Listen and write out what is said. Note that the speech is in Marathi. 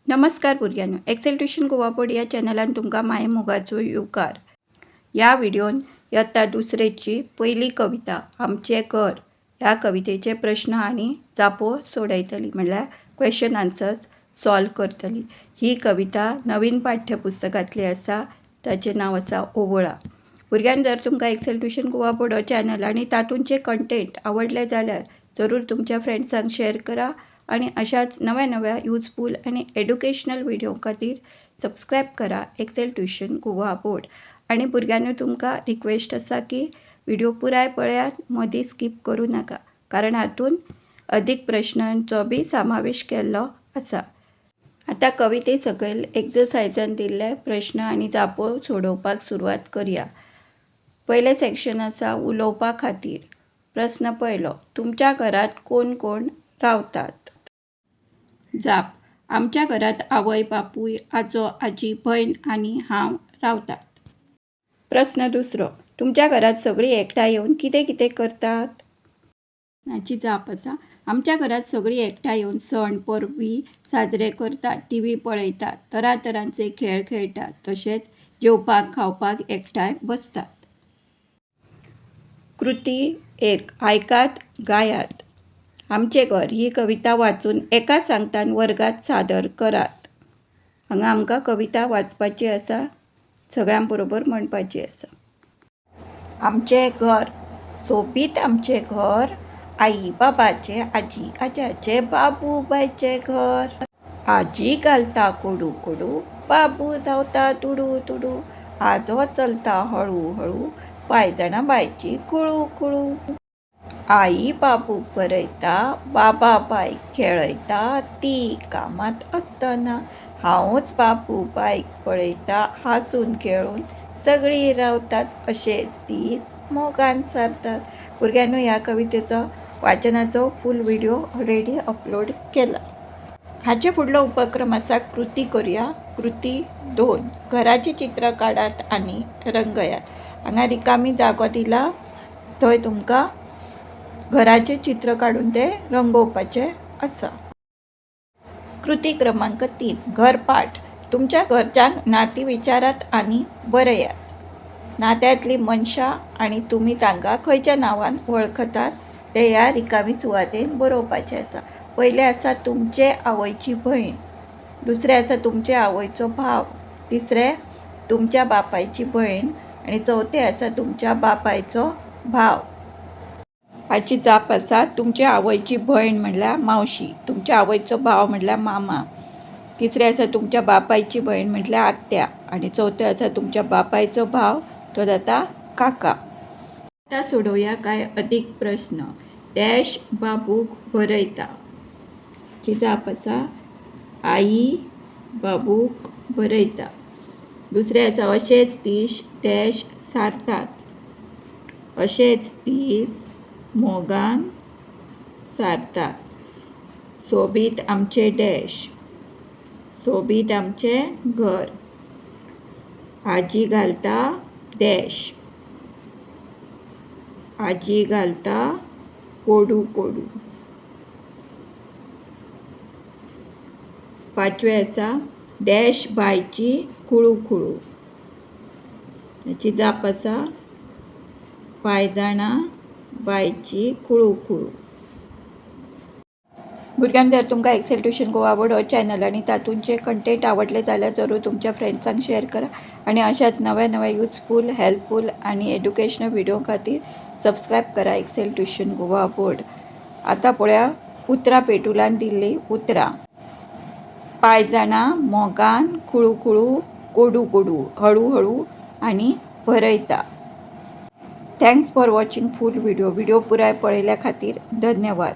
नमस्कार भुरग्यांनो, एक्सेल ट्युशन गोवा बोर्ड या चॅनलान तुमकां माये मोगाचो युवकार. ह्या व्हिडिओन इयत्ता दुसरेची पहिली कविता आमचे घर ह्या कवितेचे प्रश्न आणि जापो सोडयतली, म्हणल्यार क्वेश्चन आन्सर्स सॉल्व करतली. ही कविता नवीन पाठ्यपुस्तकांतली आसा, ताचें नांव आसा ओवळा. भुरग्यांनो, जर तुमकां एक्सेल ट्युशन गोवा बोर्ड हो चॅनल आणि तातूंतचे कंटेंट आवडले जाल्यार जरूर तुमच्या फ्रेंड्सांक शेअर करा आणि अशाच नव्या नव्या यूजफुल आणि एड्युकेशनल व्हिडिओ खातीर सबस्क्राईब करा एक्सेल ट्युशन गोवा बोर्ड. आणि भुरग्यांनो, तुमकां रिक्वेस्ट आसा की व्हिडिओ पुराय पळयात, मदीं स्कीप करू नका, कारण हातून अधिक प्रश्नांचो बी समावेश केल्लो आसा. आता कविते सकयल एक्सरसायजान दिल्ले प्रश्न आनी जापो सोडोवपाक सुरवात करया. पयले सेक्शन आसा उलोवपा खातीर. प्रश्न पयलो, तुमच्या घरात कोण कोण रावतात? जाप, आमच्या घरात आवय बापूय आजो आजी भयण आनी हांव रावतात. प्रश्न दुसरो, तुमच्या घरात सगळीं एकठांय येवन कितें कितें करतात? हाची जाप आसा, आमच्या घरात सगळीं एकठांय येवन सण परबी साजरे करतात, टीव्ही पळयतात, तरातरांचे खेळ खेळटात, तशेंच जेवपाक खावपाक एकठांय बसतात. कृती 1, आयकात गायात. आमचे घर ही कविता वाचून एका सांगतान वर्गात सादर करात. हांगा आमकां कविता वाचपाची आसा, सगळ्यां बरोबर म्हणपाची आसा. आमचे घर, सोबीत आमचे घर, आई बाबाचे, आजी आज्याचे, बाबू बायचे घर. आजी घालता कोडू कोडू, बाबू धांवता तुडू तुडू, आजो चलता हळू हळू, पायजणां बायची कुळू कुळू. आई बाबूक बरयता, बाबा बायक खेळयता, ती कामात आसतना हांवूच बाबू बायक पळयता, हांसून खेळून सगळीं रावतात, अशेच दीस मोगान सरतात. भुरग्यांनो, ह्या कवितेचो वाचनाचो फूल व्हिडिओ ऑलरेडी अपलोड केला. हाचे फुडलो उपक्रम आसा कृती करूया. कृती 2, घराची चित्र काडात आनी रंगयात. हांगा रिकामी जागो दिला, थंय तुमकां घराचे चित्र काडून ते रंगोवपाचे आसा. कृती क्रमांक 3, घरपाठ. तुमच्या घरच्यांक नाती विचारात आनी बरयात. नात्यांतली मनशां आनी तुमी तांकां खंयच्या नांवान वळखतात ते ह्या रिकामी सुवातेन बरोवपाचें आसा. पयलें आसा तुमचे आवयची भयण, दुसरें आसा तुमचे आवयचो भाव, तिसरें तुमच्या बापायची भयण आनी चवथें आसा तुमच्या बापायचो भाव. हाची जाप आसा, तुमच्या आवयची भयण म्हणल्यार मावशी, तुमच्या आवयचो भाव म्हणल्यार मामा, तिसरें आसा तुमच्या बापायची भयण म्हणल्यार आत्या आनी चवथें आसा तुमच्या बापायचो भाव, तो जाता काका. आतां सोडोवया कांय अदीक प्रश्न. डॅश बाबूक बरयता. हाची जाप आसा, आई बाबूक बरयता. दुसरें आसा अशेच दीस डॅश सारतात. अशेच दीस मोगान सारतात. सोबीत आमचे डॅश, सोबीत आमचे घर. आजी घालता डॅश, आजी घालता कोडू कोडू. पांचवें आसा डॅश बायची कुळू कुळू. हाची जाप आसा, पायजाणां बायची कुळू कुळू. भुरग्यांक, जर तुमकां एक्सेल ट्युशन गोवा बोर्ड हो चॅनल आणि तातूंतचे कंटेंट आवडले जाल्यार जरूर तुमच्या फ्रेंड्सांक शेअर करा आणि अशाच नव्या नव्या यूजफुल, हेल्पफुल आणि एड्युकेशनल व्हिडिओ खातीर सबस्क्राईब करा एक्सेल ट्युशन गोवा बोर्ड. आता पळया उतरां पेटुलान दिल्ली उतरां. पायजाणां मोगान कुळू कुळू, कोडू कोडू, हळू हळू आनी बरयता. Thanks for watching full video. Video पुराय पळयल्या खातीर धन्यवाद.